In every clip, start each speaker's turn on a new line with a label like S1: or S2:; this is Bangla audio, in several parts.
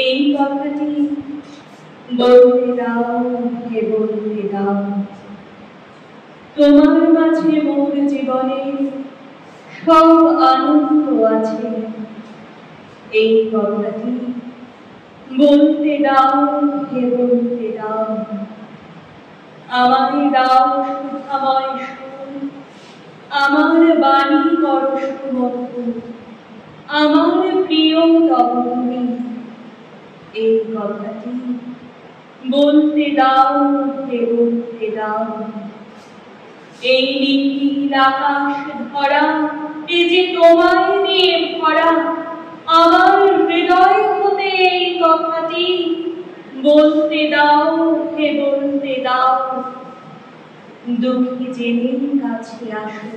S1: এই কথাটি বলতে দাও হে বলতে দাও, তোমার মাঝে মোর জীবনে সব আনন্দ আছে। এই কথাটি বলতে দাও হে বলতে দাও, আমাকে দাও সুধাময় সুর, আমার বাণী করো সুমধুর, আমার প্রিয় তব তুমি। এই কথাটি বলতে দাও হে বলতে দাও। এই নীল আকাশ ধরা, এ যে তোমায় নিয়ে ভরা, আমার হৃদয় হতে এই কথাটি বলতে দাও হে বলতে দাও। দুঃখী জেনে কাছে আসো,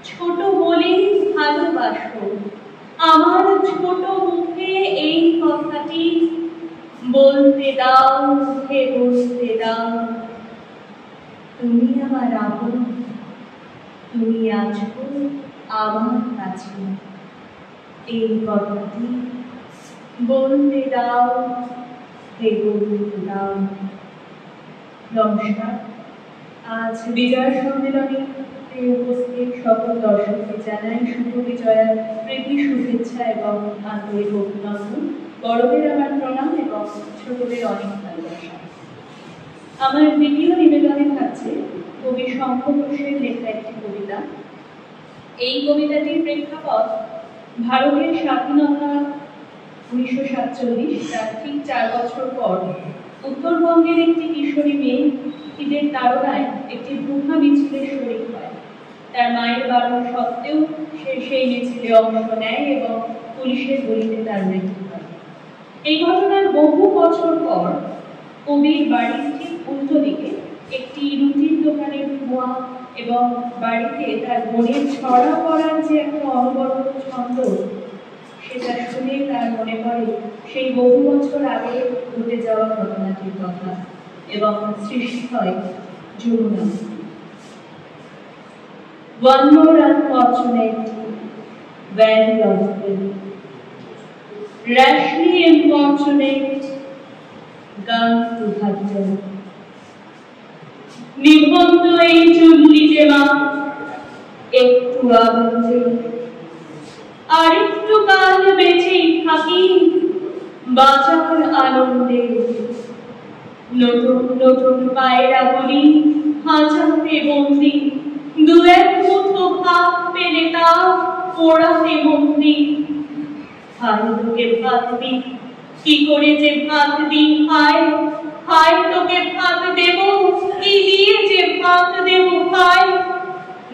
S1: ছোট বলেই ভালোবাসো, আমার ছোট মুখে এই কথাটি বলতে দাও হে বলতে দাও। তুমি আমার আপন, তুমি আছো আমার কাছে, এই কথাটি বলতে দাও হে বলতে দাও। নমস্কার। আজ বিজয় সম্মেলনে উপস্থিত সকল দর্শককে জানাই শুভ বিজয়ার প্রীতি শুভেচ্ছা এবং আন্তরিক অভিনন্দন। বড়দের আমার প্রণাম এবং ছোটদের অনেক ভালোবাসা। আমার দ্বিতীয় নিবেদনে থাকছে কবি শঙ্খ ঘোষের লেখা একটি কবিতা। এই কবিতাটির প্রেক্ষাপট ভারতের স্বাধীনতা 1947, তার ঠিক 4 বছর পর উত্তরবঙ্গের একটি কিশোরী মেয়ে ঈদের তাড়নায় একটি ব্রহ্মা মিছিলে শরীক হয়। তার মায়ের বারণ সত্ত্বেও সে সেই মিছিলে অংশ নেয় এবং পুলিশের গুলিতে তার মৃত্যু হয়। এই ঘটনার বহু বছর পর কবির বাড়ির ঠিক উল্টো দিকে একটি রুটির দোকানের ধোঁয়া এবং বাড়িতে তার বোনের ছড়া পড়ার যে একটা অনবরত ছন্দ, সেটা শুনে তার মনে পড়ে সেই বহু বছর আগে ঘটে যাওয়া ঘটনাটির কথা এবং সৃষ্টি হয় Jamuna. One more unfortunate, very logical, rashly importunate, gun to Bhajjan. নিবন্ধ এই চুল্লি যে মা একটু আবঞ্চে, আর একটু কাল বেঁচেই থাকি বাঁচার আনন্দে। নতুন নতুন পায়রা বলি হাঁচাতে বন্দি, দু এক মুঠো ভাত পেলে তা পোড়াতে বন্দি। হায় তোকে ভাত দি, কি করে যে ভাত দি, হায় হায় তোকে ভাত দেব, কি দিয়ে যে ভাত দেব হায়।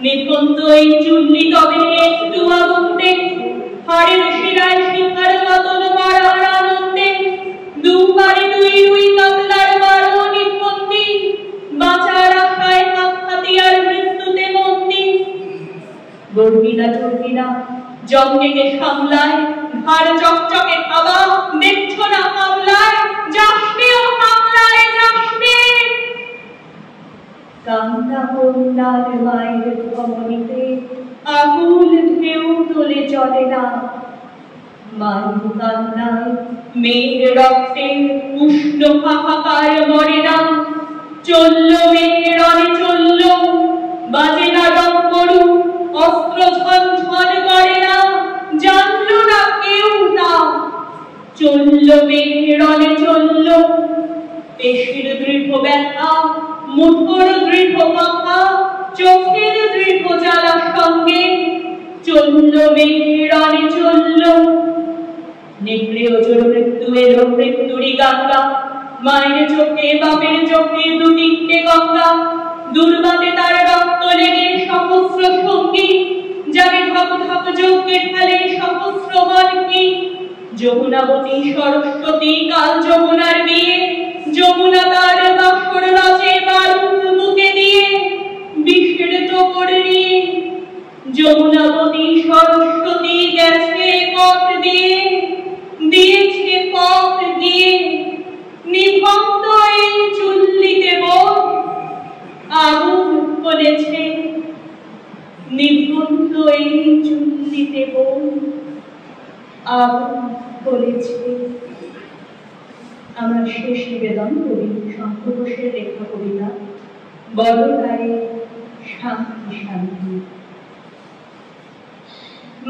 S1: নিবন্ধ এই চুল্লি তবে একটু আগুনতে, হাড়ের শিরায় শিখার মতন মারার আনন্দে। দুপারে দুই রুই কাতলার মারো নিবন্ধি, বাঁচার আশায় হাত হাতিয়ার মৃত্যুতে বন্দি। গর্বিনা টর্বিনা জঙ্গেকে সামলায়, ঘাড় চকচকে খাবা দেখছো না হামলায়, যাসবে ও হামলায় যাসবে। কান্না কন্যার মায়ের ধমনীতে আকুল ঢেউ তোলে চলে না, মায়ের কান্নায় মেয়ের রক্তে উষ্ণ হাহাকার মরে না। চলল মেয়ে রণে চলল, বাজে না ডঙ্গরু, অস্ত্র ঝনঝন করে না, জানলো না কেউ তা। চলল মেয়ে রণে চলল, পেশির দৃঢ় ব্যথা, মুঠোর দৃঢ় মাথা, চোখের দৃঢ় জ্বালা সঙ্গে। চলল মেয়ে রণে চলল, নিগৃহ জোর মৃত্যু এলো মৃত্যুরি গঙ্গা। মায়ের চোখে বাপের চোখে দু তিনটে গঙ্গা, দুর্বাতে তার রক্ত লেগে সহস্র সঙ্গী, যাকে ধাপ ধাপ যজ্ঞে ঢালে সহস্র মানকি। যমুনাবতী সরস্বতী কাল যমুনার বিয়ে, যমুনা তার বাসর রাজে বারুদ বুকে দিয়ে, বিষের টোপর নিয়ে। যমুনাবতী সরস্বতী গেছে পথ দিয়ে, দিয়েছে পথ দিয়ে। নিবন্ধ এই চুল্লিতে বোন আগুন বলেছে, নিবন্ধ এই চুল্লিতে বোন আগুন বলেছে। আমার শেষ নিবেদন কবি শঙ্কর ঘোষের লেখা কবিতা বড় গায়ে শান্তি শান্তি।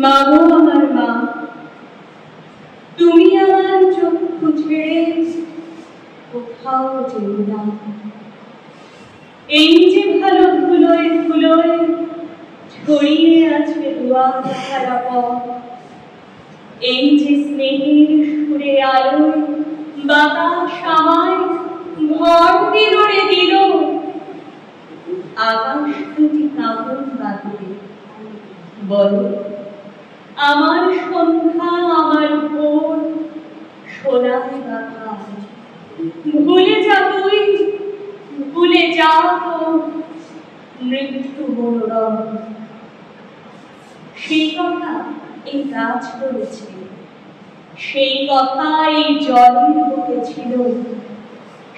S1: মা গো আমার মা, তুমি আমার চক্ষু ছেড়ে কোথাও যেও না। এই যে ভালো ধুলোয় ধুলোয় ছড়িয়ে আছে দুয়ার ছাড়া পথ, এই যে স্নেহের সুরে আলোয় বাতাস আমায় ঘর দিল রে দিল, আকাশ দুটি কাঁপন বাঁধবে বলো আমার সন্ধ্যা আমার ভোর সোনায় গাথা। ভুলে যা তুই, ভুলে যা মৃত্যু মনোরম। সেই কথা এই গাছ বলেছে, সেই কথা এই জলের বুকে ছিল,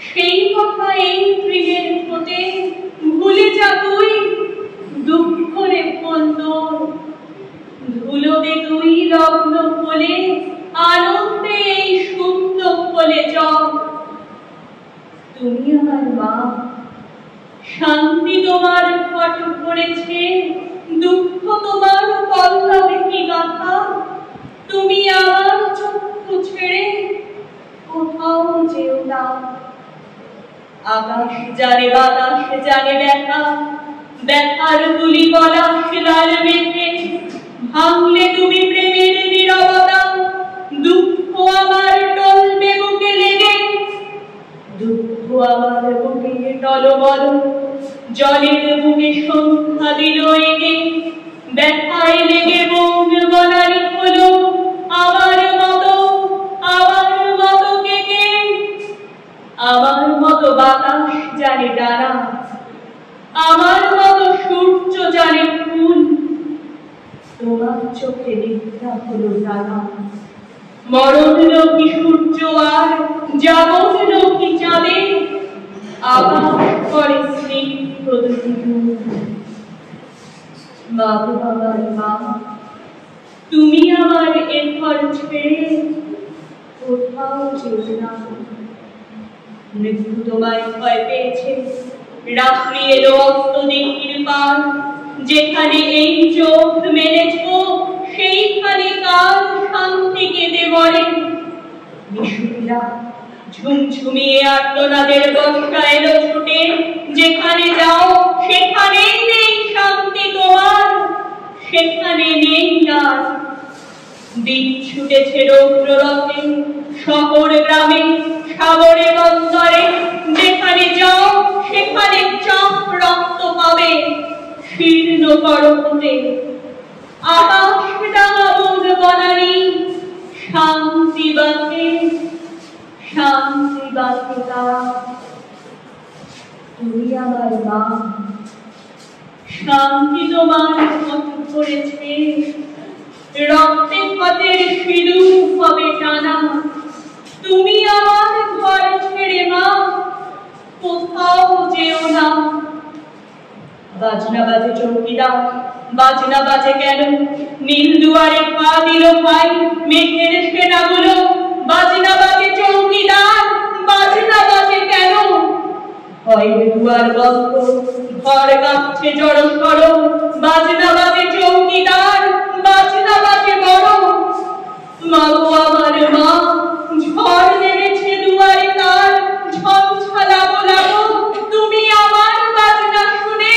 S1: সেই কথা এই তৃণের ঠোঁটে। ভুলে যা তুই, দুঃখ রে কন্দর, ধুলোতে তুই লগ্ন ফলে, আনন্দে এই সুন্দর ফলে জল। তুমি আমার মা, শান্তি তোমার ফট পড়েছে, দুঃখ তোমার পল্লবে কি গাথা। তুমি আমার চক্ষু ছেড়ে কোথাও যেও না। আকাশ জানে বাতাস জানে ব্যথা, ব্যথার তুলি পলাশ লাল মেঘে। ভাঙলে তুমি প্রেমের নীরবতা, দুঃখ আমার টলবে বুকে লেগে। দুঃখ আমার বুকে টলমল, জলের বুকে সন্ধ্যা দিল এগে। ব্যথায় লেগে মন বলারি হলো আমার মতো কে কে। আমার মতো বাতাস জানে ডানা, আমার মতো সূর্য জানে ফুল। তোমার চোখে বিদ্যা হলো ডানা, মরণ লোকি সূর্য আর জাগন লোকি চাঁদে। আকাশ করে স্নিগ্ধ দুটি দুল। মা গো আমার মা, তুমি আমার এ ঘর ছেড়ে কোথাও যেও না। মৃত্যু তোমায় ভয় পেয়েছে, রাত্রি এলো অস্তদিঘির পার। যেখানে এই চোখ মেলেছ সেইখানে কাল শান্তি কেঁদে মরে। বিশুরা ঝুমঝুমিয়ে আর্তনাদের বর্ষা এলো ছুটে। যেখানে যাও সেখানেই নেই শান্তি তোমার, সেখানে নেই আর। দিন ছুটেছে রৌদ্র রথে শহর গ্রামে সাগরে বন্দরে। যেখানে যাও সেখানে চাপ রক্ত পাবে শীর্ণ করতে। আকাশ ডাঙা বুক বনানি শান্তি বাঁকে, শান্তি বাঁকে তার। তুমি আমার মা, শান্তি তোমার পথ করেছে, রক্তে পথের সিঁদুর হবে টানা। তুমি আমার ঘর ছেড়ে মা কোথাও যেও না। বাজনা বাজে চৌকিদার, বাজনা বাজে কেন? নীল দুয়ারে পা দিল ভাই মেঘের সেনাগুলো। বাজনা বাজে চৌকিদার, বাজনা বাজে কেন? হয় দুয়ার বন্ধ, ঘর কাঁপছে জড় সড়। বাজনা বাজে চৌকিদার, বাজনা বাজে বড়। মা গো আমার মা, ঝড় নেমেছে দুয়ারে তার, ঝঞ্ঝালা বোলাবো। তুমি আমার বাজনা শুনে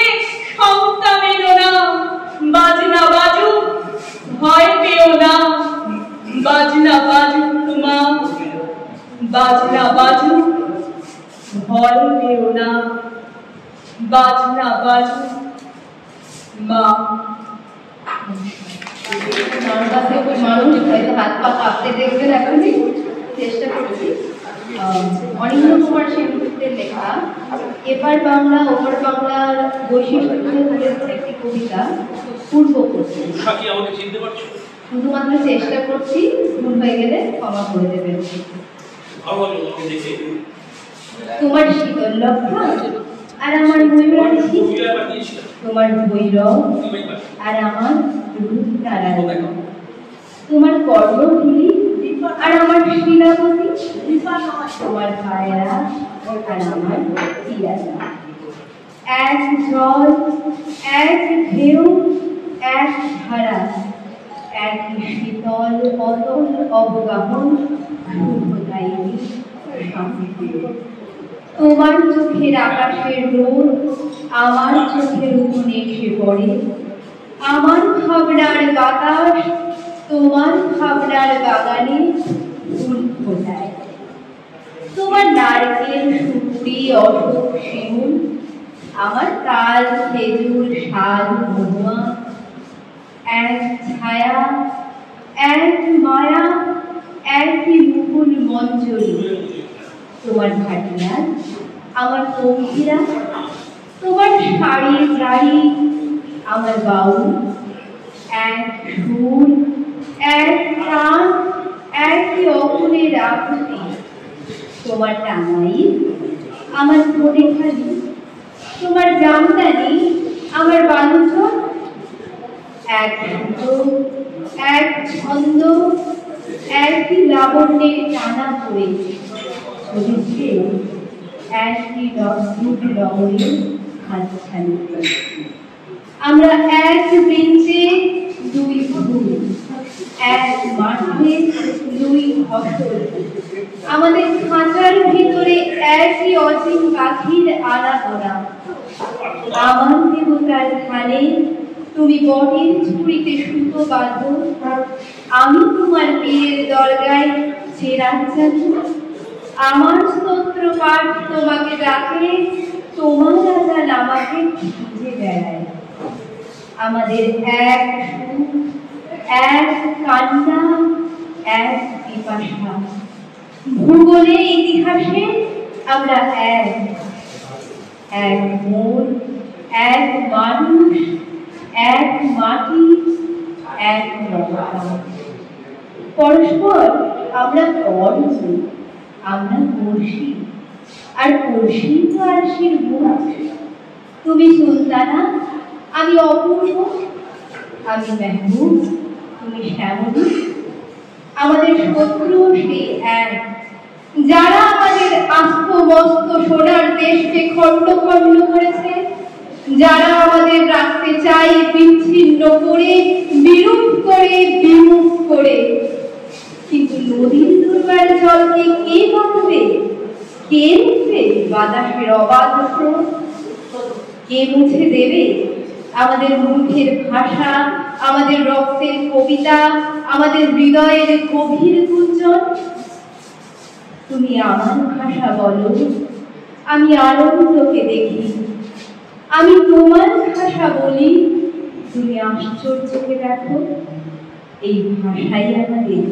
S1: শঙ্কা মেলো না। বাজনা বাজুক, ভয় পেও না। বাজনা বাজুক মা, বাজনা বাজুক, ভয় পেও না। বাজনা বাজুক মা।
S2: মানুষ হয়তো হাত পা কাঁপতে দেখবেন, এখনই চেষ্টা করছি। অনিন্দ্য কুমার সেনগুপ্তের লেখা এপার বাংলা ওপার বাংলার বৈশিষ্ট্য তুলে ধরে একটি কবিতা পূর্ব করছি। শুধুমাত্র চেষ্টা করছি, ভুল হয়ে গেলে ক্ষমা করে দেবেন। তোমার শীতল লক্ষা আর আমার ময়ূরাক্ষী, তোমার ভৈরব আর আমার নারায়ণ, তোমার কর্ণধূলি আর আমার শিলাবতী, তোমার ভাইয়েরা আর আমার পিয়ারা, এক জল, এক ঢেউ, এক ধারা, এক শীতল অতল অবগাহন, শুভদায়িনী শান্তি। তোমার চোখের আকাশের রোদ আমার চোখের উঠোনে এসে পড়ে, আমার ভাবনার বাতাস তোমার ভাবনার বাগানে ফুল ফোটায়। তোমার নারকেল সুপুরি অশোক শিমুল, আমার তাল খেজুর শাল মহুয়া, এক ছায়া, এক মায়া, একই মুকুল মঞ্জরি। তোমার ভাটিয়ার আমার পঙ্খিরা, তোমার শাড়ি গাড়ি আমার বাউল, এক সুর, এক প্রাণ, একই অকুলের আকুতি। তোমার টাঙ্গাই আমার ফোনে খালি, তোমার জামদানি আমার বালুচক, এক সুতো, এক ছন্দ, একই লাবণ্যের টানা পড়ে চলেছে, একই রূপ রঙের হাতছানি। আমরা এক বেঞ্চে দুই ভুল, এক মাঠে দুই ফসল, আমাদের খাঁচার ভিতরে একই অসীম পাখির আনাগোনা। আমার দেবতার ধানে তুমি বটের ছুরিতে সুতো বাঁধো, আমি তোমার বিয়ের দরগায় চেরাগ জানি। আমার স্তোত্র পাঠ তোমাকে ডাকে, তোমার আজান আমাকে খুঁজে বেড়ায়। আমাদের এক সুর, এক কান্না, এক পিপাসা। ভূগোলে ইতিহাসে আমরা এক, এক মন, এক মানুষ, এক মাটি, এক নৌকা। পরস্পর আমরা তরল, আমরা পড়শি, আর পড়শি তো আরশির মুখ। তুমি সুলতানা, আমি অপূর্ব, আমি মেহবুব, তুমি শ্যামলী। আমাদের শত্রু সেই এক, যারা আমাদের আস্ত মস্ত সোনার দেশকে খণ্ড খণ্ড করেছে, যারা আমাদের রাখতে চাই বিচ্ছিন্ন করে, বিরূপ করে, বিমুখ করে। কিন্তু নদীর দুর্বার জলকে কে বাঁধবে? কে মুছবে বাতাসের অবাধ স্রোত? কে মুছে দেবে আমাদের মুখের ভাষা, আমাদের রক্তের কবিতা, আমাদের হৃদয়ের গভীর গুঞ্জন? তুমি আমার ভাষা বলো, আমি আনন্দকে দেখি। আমি তোমার ভাষা বলি, তুমি আশ্চর্যকে দেখো। এই ভাষাই আমাদের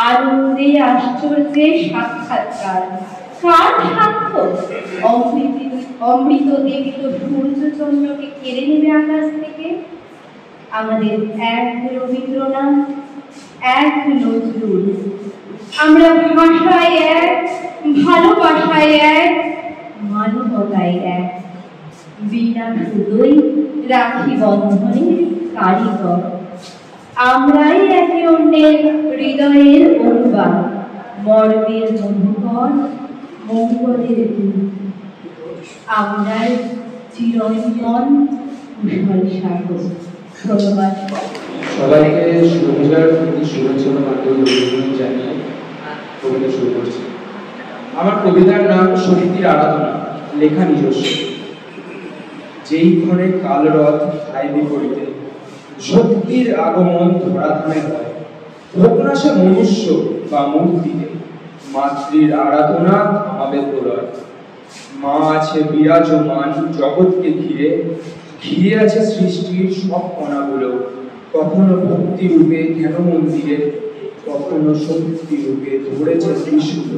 S2: আনন্দে আশ্চর্যে সাক্ষাৎকার। কার সাক্ষ্য? অমৃত দেবিত সূর্যচন্দ্রকে কেড়ে নেবে আকাশ থেকে। আমাদের এক রবীন্দ্রনাথ, এক নজরুল। আমরা ভাষায় এক, ভালোবাসায় এক, মানবতায় এক। বিনা শুধুই রাখি বন্ধনের কারিগর। আমরাই একে অন্যের হৃদয়ের অনুবাদ, মর্মের মধুকর, মঙ্গলের দূত। আমরাই চিরন্তন কুশল সাগর। ধন্যবাদ
S3: সবাইকে সন্ধ্যার শুভেচ্ছা জানিয়ে কবিতা শুরু করছি। আমার কবিতার নাম শক্তির আরাধনা, লেখা নিজস্ব। যেই ঘরে কালরথ ঠাই বিপরীতে শক্তির আগমন ধরাধামে হয়, হোক না সে মনুষ্য বা মূর্তিতে, মাতৃর আরাধনা থামাবে প্রলয়। মা আছে বিরাজমান জগৎকে ঘিরে, ঘিরে আছে সৃষ্টির সব কণাগুলো। কখনো ভক্তি রূপে ধ্যান মন্দিরে, কখনো শক্তি রূপে ধরেছে ত্রিশূল।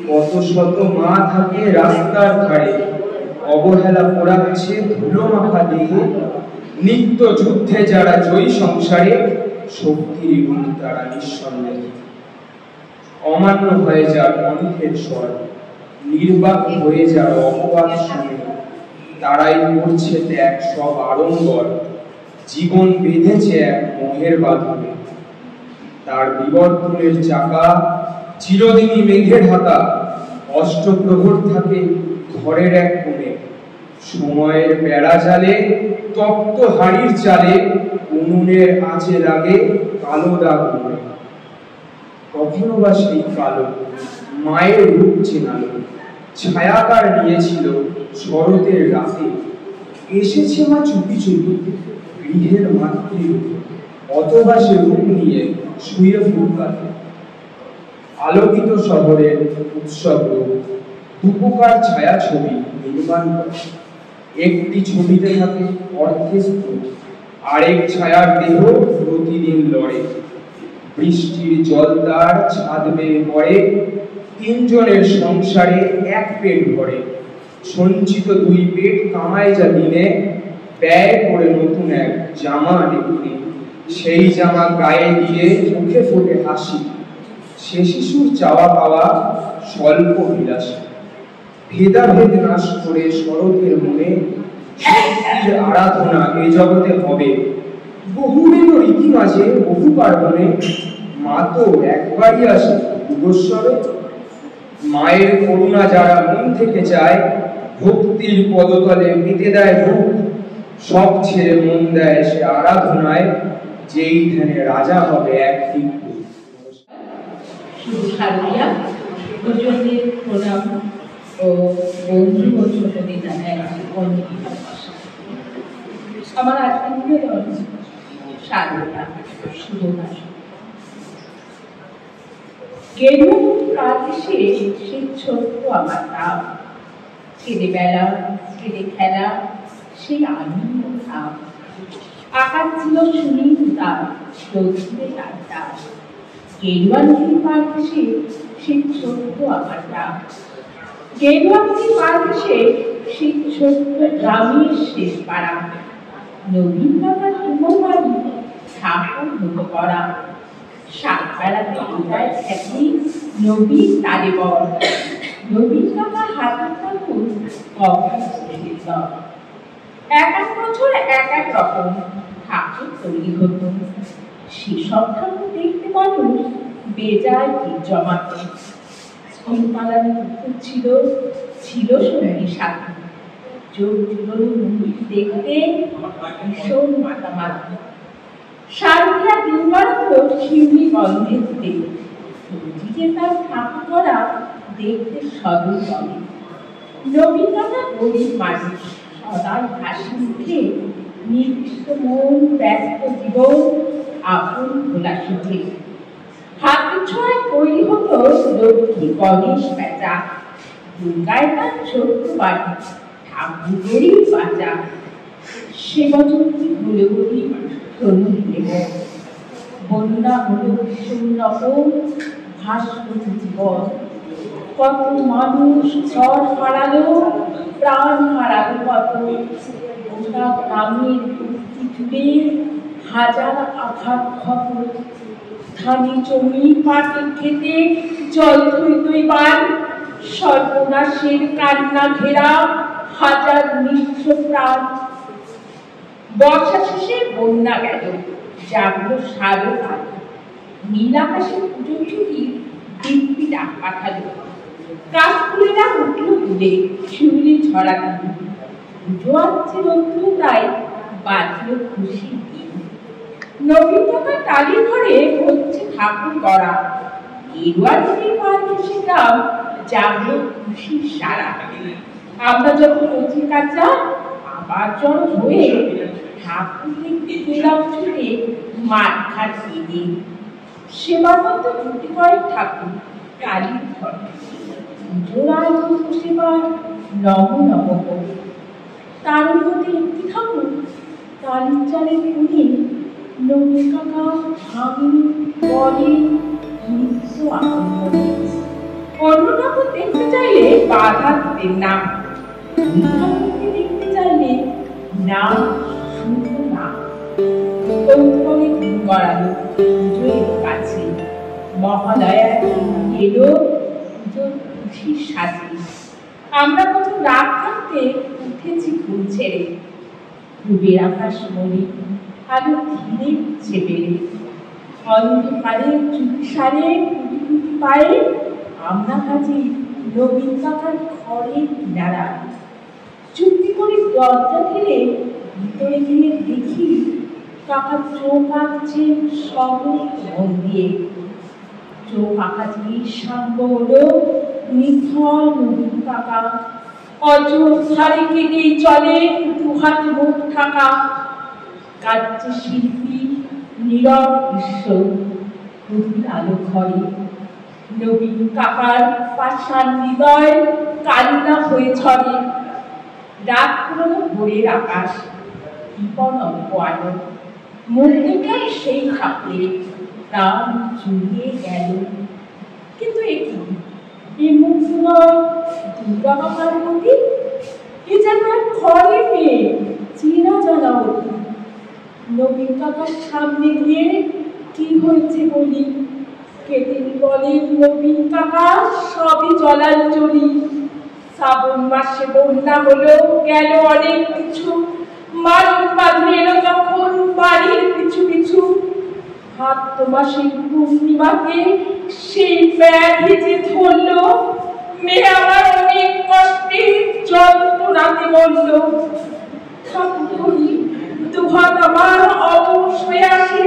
S3: কত শত মা থাকে রাস্তার ধারে, অবহেলা পোড়াচ্ছে ধুলো মাখা দেহে। নিত্য যুদ্ধে যারা জয়ী সংসারে, শক্তির গুণ তারা নিঃসন্দেহে। অমান্য হয়ে যার কণ্ঠের স্বর, নির্বাক হয়ে যার অপবাদ শুনে, তারাই করছে ত্যাগ সব আড়ম্বর। জীবন বেঁধেছে এক মোহের বাঁধনে। তার বিবর্তনের চাকা চিরদিনই মেঘে ঢাকা অষ্টপ্রহর থাকে ঘরের এক কোণে, সময়ের বেড়া জালে তপ্ত হাড়ির চালে উনুনের আঁচে লাগে কালো দাগ মনে। কখনো বা সেই কালো মায়ের রূপ চেনালো, ছায়াকার নিয়েছিল শরতের রাতে, এসেছে মা চুপি চুপি গৃহের মাতৃরূপে, অথবা সে রূপ নিয়ে শুয়ে ফুটপাতে। আলোকিত শহরের উৎসব রূপ দুপকার ছায়া ছবি নির্মাণ করে, একটি ছবিতে থাকে অর্থের স্তূপ, আরেক ছায়ার দেহ প্রতিদিন লড়ে। বৃষ্টির জল তার ছাদ বেয়ে পড়ে, তিনজনের সংসারে এক পেট ভরে, সঞ্চিত দুই পেট কামায় যা দিনে, ব্যয় করে নতুন এক জামা দেখতে, সেই জামা গায়ে দিয়ে মুখে ফোটে হাসি। সে শিশুর চাওয়া পাওয়া স্বল্প বিলাসী, ভেদাভেদ নাশ করে শরতের মনে শক্তির আরাধনা এ জগতে হবে। বহুবিধ রীতি মাঝে বহু পার্বণে মা তো একবারই আসে দুবৎসরে। মায়ের করুণা যারা মন থেকে চায়, ভক্তির পদতলে পেতে দেয় বুক, সব ছেড়ে মন দেয় সে আরাধনায়, যেই ধ্যানে রাজা হবে একদিন।
S1: শারদিয়া দুজনের প্রণাম ও বন্ধু ও ছোটদের জানায় অনেক ভালোবাসা। আমার আজকের শারদিয়া শুভকাশ গেরু কাছে সে ছোট্ট আমার নাম, ছেলেবেলা ছেলে খেলা সেই আনন্দ ভাব, আকাশ ছিল সুনীল তার চৌধুরী আড্ডা। গেরুয়ানগিরি পার্ক এসে সেই ছোট্ট আমার নাম, গেরুয়ানগিরি পার্ক এসে সেই ছোট্ট গ্রামের শেষ পাড়া। নবীন বাবার তুমর বাড়ি ঠাকুর মতো করা, সাত বেড়াতে কোথায় খ্যাতি নবীন তারে বল। নবীন বাবার হাতের ঠাকুর এক এক বছর এক এক রকম ঠাকুর তৈরি হতো। সেসব ঠাকুর দেখতে মানুষ বেজায় ভিড় জমাত। স্কুল পালানো পুকুর ছিল, ছিল সঙ্গী সাথী, চোখ জুড়োনো মন্দির দেখতে ভীষণ মাতামাতি। শারদিয়া দিন বাড়াতো শিউলি গন্ধে দিতে, ওদিকে তার ঠাকুর করা দেখতে সদর বলে। নবীনতা গরিব মানুষ, সদাই হাসি মুখে, নির্দিষ্ট মন ব্যস্ত জীবন আপন ভোলা সুখে। হাতের ছোঁয়ায় তৈরি হতো লক্ষ্মী গণেশ বেচা, দুর্গায় তার ছোট্ট বাড়ি ঠাকুর গরিব বাঁচা। সে বছর কি হলে বলি বন্যা হলো ভীষণ রকম ভাস্কর জীবন। কত মানুষ ঘর হারালো, প্রাণ হারালো কত। গোটা গ্রামের ভর্তি জুড়ে হাজার আঘাত ক্ষত। ধানি জমি পাটের খেতে জল ধরিত এবার, সর্বনাশের কান্না ঘেরা হাজার নিঃস্ব প্রাণ। বর্ষা শেষে বন্যা গেল, জাগলো সারদা, নীল আকাশে পুজোর ছুটি দিব্যি ডাক পাঠালো। কাশফুলেরা উঠল দূরে, শিউলি ছড়ালো, পুজো আসছে রৌদ্রতায় বাজল খুশি দিন। নবীনতা টালির ঘরে হচ্ছে ঠাকুর করা, গেরুয়ানগিরি পার্ক এসে গ্রাম জাগলো খুশির সারা। আমরা যখন অতি কাঁচা আবার জড়ো হয়ে ঠাকুর দেখতে গেলাম ছুটে মাঠ ঘাট পেরিয়ে। সেবার মতো দুটি কয়েক ঠাকুর কালীর ঘরে, পুজোর আয়োজন সেবার নব নব। তার মধ্যে একটি ঠাকুর কালীর চালের কোণে, নবীন কাকা ভাঙি বলে নিত্য আনন্দ। অন্য ঠাকুর দেখতে চাইলে বাধা দিতেন না, ঠাকুরকে দেখতে চাইলে না শুনতো না। কৌতূহলে ঘুম গড়ালো পুজোর কাছে, মহালয়া এলো পুজোর খুশির সাথে। আমরা কত রাত থাকতে উঠেছি ঘুম ছেড়ে, পূবের আকাশ মলিন আলো ধীরে উঠছে বেড়ে। অন্ধকারে চুপি সারে কুটি কুটি
S4: পায়ে আমরা হাজি নবীন কাকার ঘরের কিনারা। চুপটি করে দরজা ঠেলে ভিতরে গিয়ে দেখি কাকা চোখ আঁকছেন সবল মন দিয়ে। চোখ আঁকাচির সাঙ্গ হলো নিথর নবীন কাকা, অচল ধারে কেটেই চলে দুহাতে মুখ ঢাকা। কাঁদছে শিল্পী নীরব বিশ্ব গভীর আলো ঘরে। নবীন কাকার পাষাণ হৃদয় কান্না হয়ে ছড়ে। রাত পুরনো ভোরের আকাশ, বিপন অল্প আলো, মন্দিরটাই সেই থাকলে প্রাণ জুড়িয়ে গেল। কিন্তু এই মুখ দুর্গা কাকার প্রতি এ যেন এক ঘরে মেয়ে, চেনা জানা অতি। নবীন কাকার সামনে গিয়ে কি হয়েছে বলি, কেটেনি বলেন নবীন কাকা সবই জলাঞ্জলি। শ্রাবণ মাসে বন্যা হলো, গেল অনেক কিছু, মারণ বাঁধে এলো তখন বাড়ির পিছু পিছু। ভাদ্র মাসের পূর্ণিমাকে সেই ব্যাধি যে ধরলো, মেয়ে আমার অনেক কষ্টে যন্ত্রণাতে মরল। ঠাকুর করি দুহাত আমার অবশ হয়ে আসে,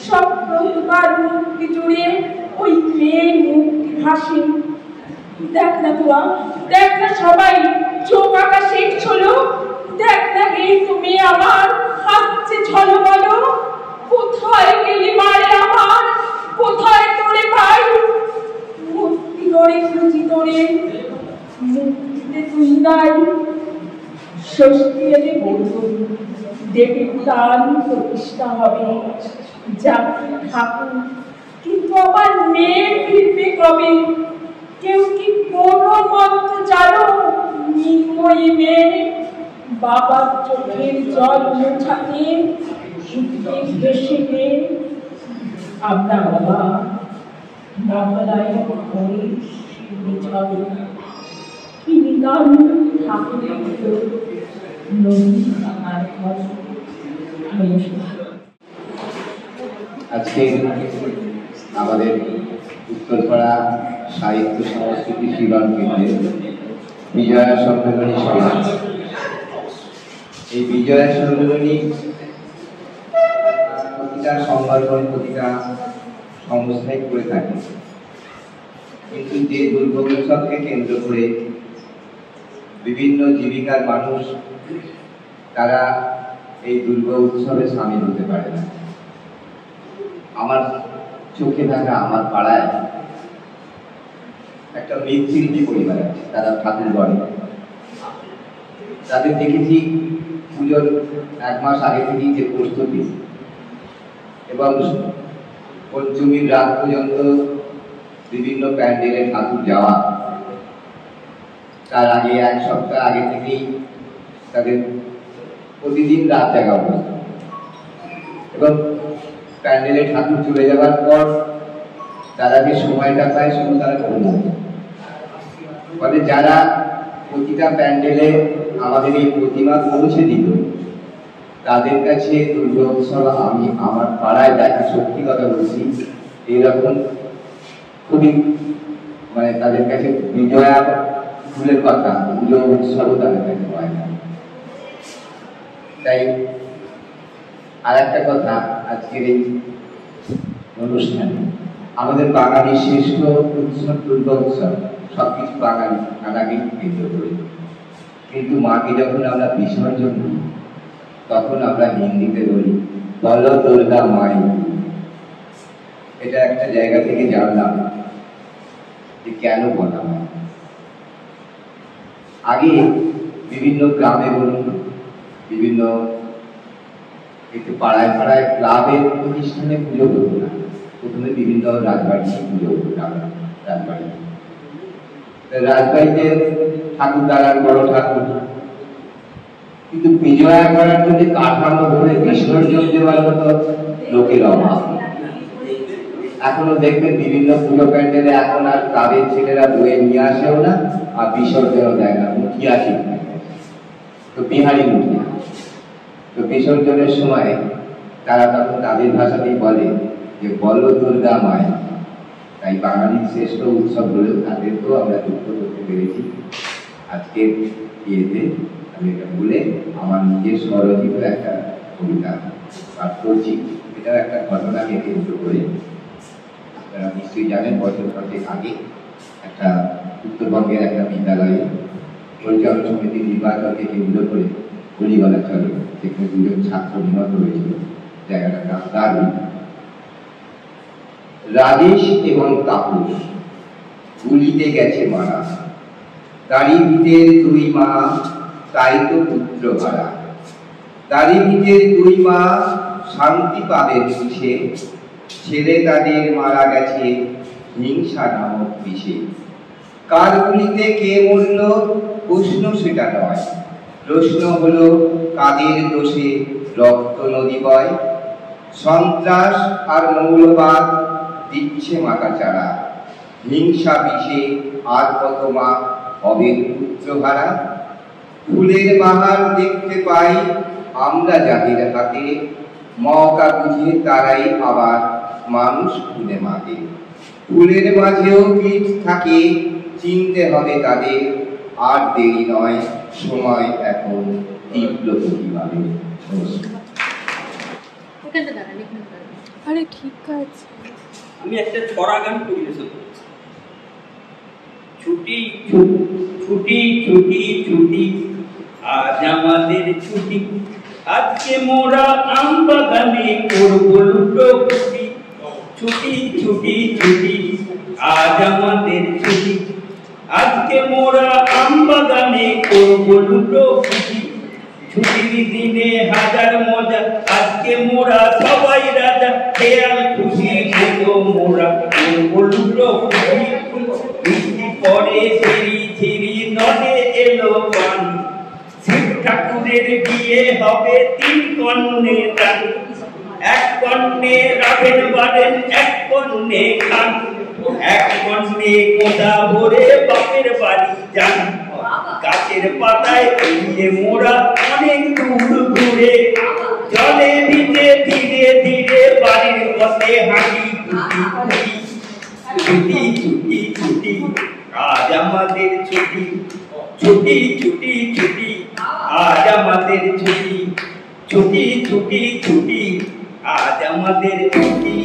S4: স্বপ্ন তার মুক্তি জুড়ে ওই মেয়ে মুক্তি ভাসে। দেখ না তোরা, দেখ না সবাই, চোখ আকাশে ছলো, দেখ না এই তুমি আমার হাতছে ছলো বলো। কোথায় গেলি মারে আমার, কোথায় তোরে ভাই? মুক্তি তোরে খুঁজি তোরে, মুক্তিতে তুই নাই। ষষ্ঠী এলে বলতো দেবীর দান প্রতিষ্ঠা হবে, যাকে ঠাকুর, কিন্তু আমার মেয়ে ফিরবে কবে? কেউ কি কোনো মন্ত্র জানো নির্ময়ী মেয়ে? বাবার চোখের জল মোছাতে উঠবে ভেসে গিয়ে। আমরা বাবা মহালয় ঘরে বিছাবে, কি নিদান ঠাকুরের নদী আমার ঘর।
S5: আজকে আমাদের উত্তরপাড়া সাহিত্য সংস্কৃতি শিলন কেন্দ্রে বিজয়া সম্মেলনী সভা। এই বিজয়া সম্মেলনী প্রতিটা সংগঠন, প্রতিটা সংস্থায় করে থাকে, কিন্তু যে দুর্গোৎসবকে কেন্দ্র করে বিভিন্ন জীবিকার মানুষ তারা এই দুর্গা উৎসবে সামিল হতে পারে না। আমার চোখে থাকা আমার পাড়ায় একটা মৃৎশিল্পী পরিবার আছে, তারা ঠাকুর গড়ে। তাদের দেখেছি পুজোর 1 মাস আগে থেকেই যে প্রস্তুতি এবং পঞ্চমীর রাত পর্যন্ত বিভিন্ন প্যান্ডেলে ঠাকুর যাওয়া, তার আগে 1 সপ্তাহ আগে থেকেই তাদের প্রতিদিন রাত জাগা অবস্থা, এবং প্যান্ডেলে ঠাকুর চলে যাওয়ার পর তারা যে সময়টা পায় শুধু তারা ঘুমোয়। ফলে যারা প্রতিটা প্যান্ডেলে আমাদের এই প্রতিমা পৌঁছে দিল, তাদের কাছে দুর্গোৎসব আমি আমার পাড়ায় দেখা, সত্যি কথা বলছি, এইরকম খুবই তাদের কাছে বিজয়া ফুলের কথা, পুজো উৎসবও তাদের কাছে হয় না। তাই আর একটা কথা, আজকের এই অনুষ্ঠানে আমাদের বাঙালির শ্রেষ্ঠ উৎসব দুর্গা উৎসব, সবকিছু বাঙালি নানাকে কেন্দ্র করে, কিন্তু মাকে যখন আমরা বিসর্জন দিই তখন আমরা হিন্দিতে বলি বল দুর্গা মাই। এটা একটা জায়গা থেকে জানলাম যে কেন বলা হয়। আগে বিভিন্ন গ্রামে বলুন, বিভিন্ন একটু পাড়ায় পাড়ায় ক্লাবের প্রতিষ্ঠানে পুজো হতো না, প্রথমে বিভিন্ন রাজবাড়িতে পুজো হতো। রাজবাড়িতে ঠাকুর দাঁড়ান, বড় ঠাকুর, কিন্তু বিজয়া করার জন্য কাঠামো ধরে বিসর্জন দেওয়ার মতো লোকের অভাব। এখনো দেখবেন বিভিন্ন পুজো প্যান্ডেলে এখন আর তাদের ছেলেরা বয়ে নিয়ে আসেও না, আর বিসর্জনও দেয় না, মুখিয়া ঠিক তো বিহারি মুখিয়া। তো বিসর্জনের সময় তারা তখন তাদের ভাষাতেই বলে যে বল দুর্গা মায়। তাই বাঙালির শ্রেষ্ঠ উৎসব হলেও তাদেরকেও আমরা যুক্ত করতে পেরেছি আজকের ইয়েতে। আমি এটা বলে আমার নিজের স্বরচিত একটা কবিতা পাঠ করছি। এটাও একটা ঘটনাকে কেন্দ্র করে। আপনারা নিশ্চয়ই জানেন, বছর কয়েক আগে একটা উত্তরবঙ্গের একটা বিদ্যালয়ে পরিচালন সমিতির নির্বাচনকে কেন্দ্র করে গুলিগলা চলে। সেখানে দুজন ছাত্র নিহত হয়েছিল। জায়গাটা দারুণ। রাজেশ এবং তাপস গুলিতে গেছে মারা, তারই ভিতের দুই মা তাই তো পুত্র হারা। তারই ভিতের দুই মা শান্তি পাবে বুঝে, ছেলে তাদের মারা গেছে হিংসা নামক বিষে। কার গুলিতে কে মরল প্রশ্ন সেটা নয়, প্রশ্ন হলো কাদের দোষে রক্ত নদী বয়। সন্ত্রাস আর মৌলবাদ দিচ্ছে মাথা চারা, হিংসা বিষে আর কত মা হবে পুত্রহারা। ফুলের বাহার দেখতে পাই আমরা যাদের হাতে, মওকা বুঝে তারাই আবার মানুষ খুলে মাগে। ফুলের মাঝেও কীট থাকে, চিনতে হবে তাদের, আর দেরি নয়, সময় এখন তীব্র প্রতিবাদে।
S6: আরে ঠিক আছে,
S7: আমি একটা ছড়া গান পরিবেশন করছি। ছুটি ছুটি ছুটি ছুটি আজ আমাদের ছুটি, আজকে মোরা আম বাগানে করবো লুটো ছুটি। ছুটি ছুটি ছুটি আজ আমাদের ছুটি, আজকে মোরা আম বাগানে করবো লুটো ছুটি। ছুটির দিনে হাজার মজা, আজকে মোরা সবাই রাজা, খেয়াল খুশি হতো মোরা করবো লুটো ছুটি। বৃষ্টি পরে ঝিরি ঝিরি নদে এলো পানি, শিব ঠাকুরের বিয়ে হবে 3 কন্যে দান। 1 কন্যে রাবেন বাড়েন, 1 কন্যে খান, 1 কন্যে কোদা ভরে বাপের বাড়ি যান। গাছের পাতায় এগিয়ে মোরা অনেক দূর ঘুরে, জলে ভিজে ধীরে ধীরে বাড়ির পথে হাঁটি। ছুটি ছুটি ছুটি আজ আমাদের ছুটি, ছুটি ছুটি ছুটি আজ আমাদের ছুটি, ছুটি ছুটি ছুটি আজ আমাদের ছুটি।